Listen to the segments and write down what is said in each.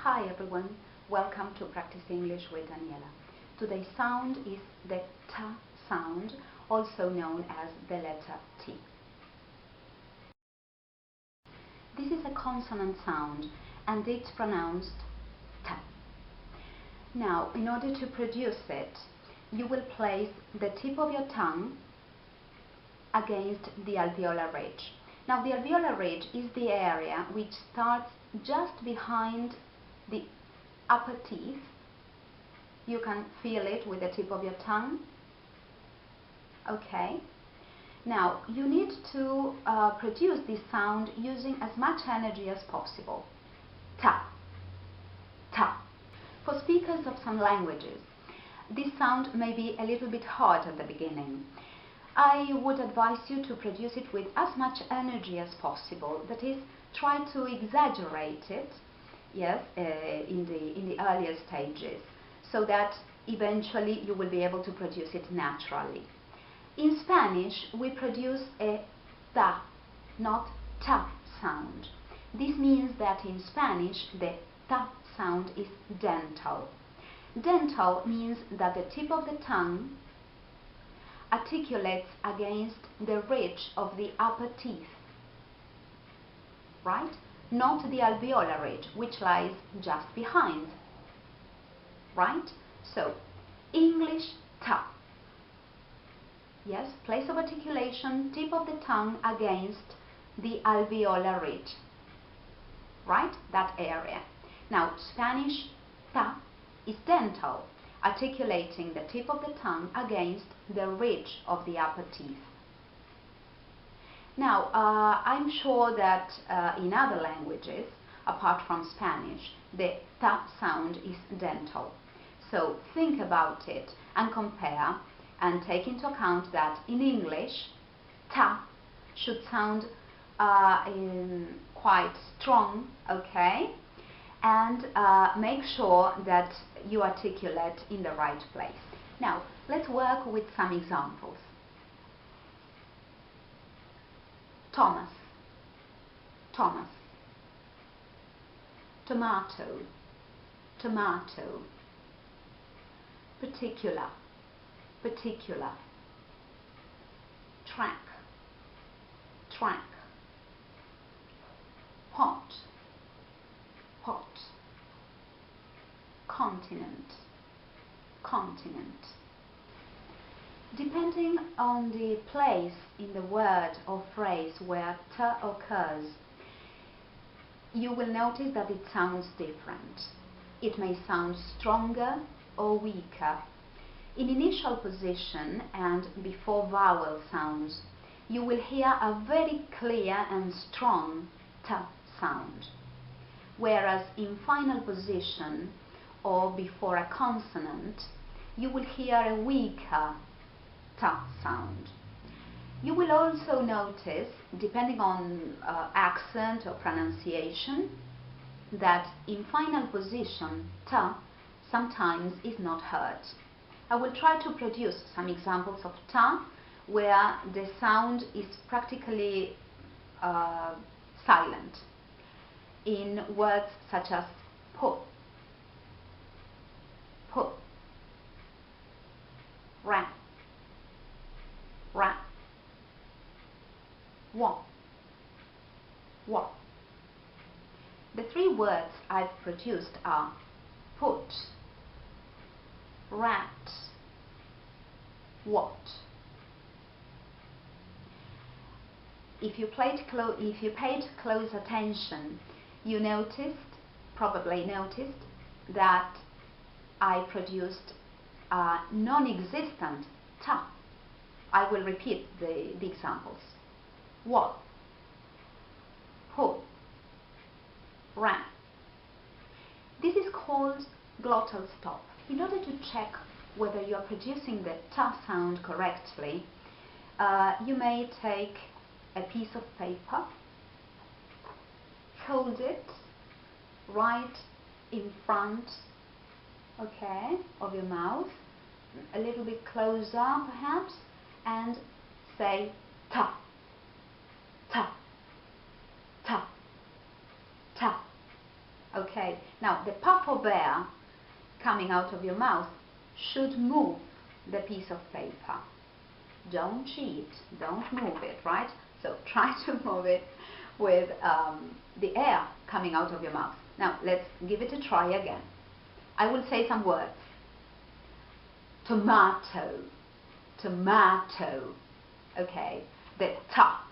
Hi everyone, welcome to Practice English with Daniela. Today's sound is the T sound, also known as the letter T. This is a consonant sound and it's pronounced T. Now, in order to produce it, you will place the tip of your tongue against the alveolar ridge. Now, the alveolar ridge is the area which starts just behind the upper teeth. You can feel it with the tip of your tongue. Okay. Now, you need to produce this sound using as much energy as possible. Ta, ta. For speakers of some languages, this sound may be a little bit hard at the beginning. I would advise you to produce it with as much energy as possible. That is, try to exaggerate it, yes, in the earlier stages, so that eventually you will be able to produce it naturally. In Spanish, we produce a ta, not ta sound. This means that in Spanish, the ta sound is dental. Dental means that the tip of the tongue articulates against the ridge of the upper teeth, right? Not the alveolar ridge, which lies just behind, right? So, English ta. Yes, place of articulation, tip of the tongue against the alveolar ridge, right? That area. Now, Spanish ta is dental, articulating the tip of the tongue against the ridge of the upper teeth. Now, I'm sure that in other languages, apart from Spanish, the ta sound is dental. So think about it and compare, and take into account that in English, ta should sound quite strong, okay? And make sure that you articulate in the right place. Now, let's work with some examples. Thomas, Thomas. Tomato, tomato. Particular, particular. Track, track. Hot, hot. Continent, continent. Depending on the place in the word or phrase where t occurs, you will notice that it sounds different. It may sound stronger or weaker. In initial position and before vowel sounds, you will hear a very clear and strong t sound, whereas in final position or before a consonant, you will hear a weaker t sound. You will also notice, depending on accent or pronunciation, that in final position, t sometimes is not heard. I will try to produce some examples of t where the sound is practically silent, in words such as put, put, rat, rat, what, what. The three words I've produced are put, rat, what. If you paid close attention, you probably noticed that I produced a non-existent t. I will repeat the examples. What, put, rat. This is called glottal stop. In order to check whether you are producing the t sound correctly, you may take a piece of paper, hold it right in front, okay, of your mouth, a little bit closer perhaps, and say ta, ta, ta, ta. Okay. Okay, now the puff of air coming out of your mouth should move the piece of paper. Don't cheat, don't move it, right? So try to move it with the air coming out of your mouth. Now let's give it a try again. I will say some words. Tomato, tomato. Okay, the ta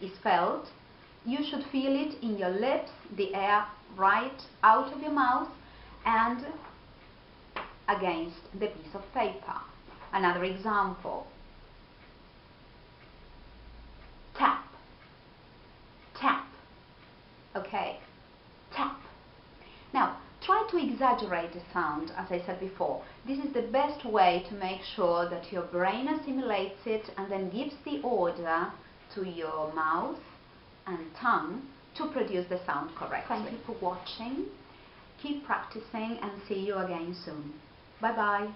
is felt. You should feel it in your lips, the air right out of your mouth and against the piece of paper. Another example. Tap, tap. Okay, tap. Now, try to exaggerate the sound, as I said before. This is the best way to make sure that your brain assimilates it and then gives the order to your mouth and tongue to produce the sound correctly. Thank you for watching. Keep practicing and see you again soon. Bye bye.